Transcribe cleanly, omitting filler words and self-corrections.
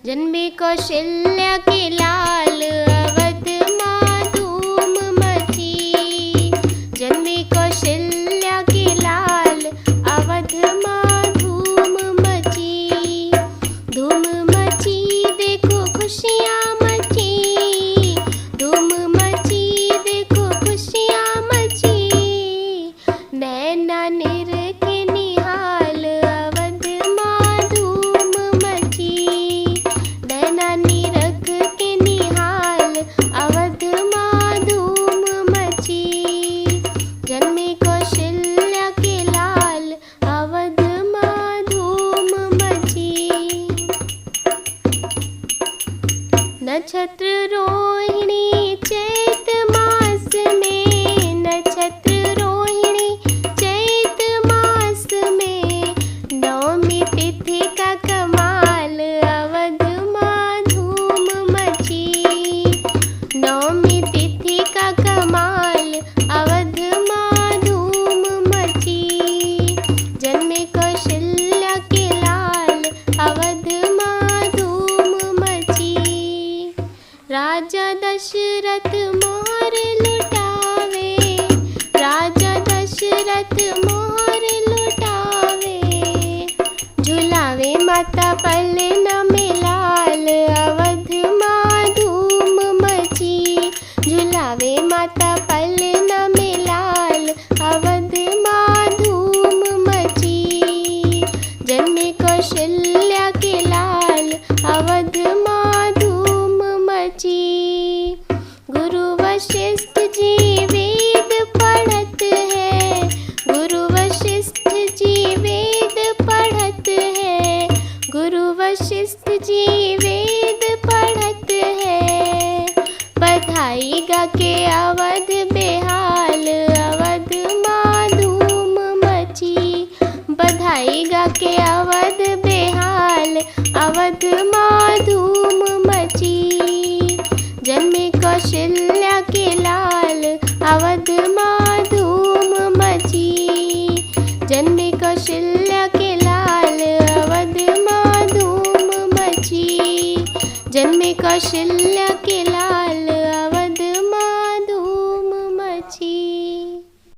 जन्मे कौशल्या के लाल अवध माँ धूम मची। जन्मे कौशल्या के लाल अवध माँ धूम मची। धूम मची देखो खुशियाँ मची। धूम मची देखो खुशियाँ मची। नैना निरखे निहाल अवध माँ धूम मची। नैना निरख के निहाल अवध माँ धूम मची। जन्मे कौशल्या के लाल अवध माँ धूम मची। नक्षत्र रोहिणी चैत मास में। नक्षत्र रोहिणी चैत मास में। नवमी तिथि का कमाल अवध माँ धूम मची। नवमी तिथि का कमाल अवध माँ धूम मची। जन्मे कौशल्या के लाल अवध माँ धूम मची। राजा दशरथ मोहर लुटावे। राजा दशरथ मोहर लुटावे। झुलावे माता पलना में लाल अवध माँ धूम मची। झुलावे माता पलना में लाल अवध माँ धूम मची। जन्मे कौशल्या के लाल अवध माँ धूम मची। गुरु वशिष्ठ जी वेद पढ़त है। गुरु वशिष्ठ जी वेद पढ़त है। गुरु वशिष्ठ जी वेद पढ़त है। बधाई गा के अवध बेहाल अवध माँ धूम मची। बधाई गा के अवध बेहाल अवध माँ धूम मची। जन्मे कौशल्या के लाल अवध माँ धूम मची। जन्मे कौशल्या के लाल अवध माँ धूम मची। जन्मे कौशल्या के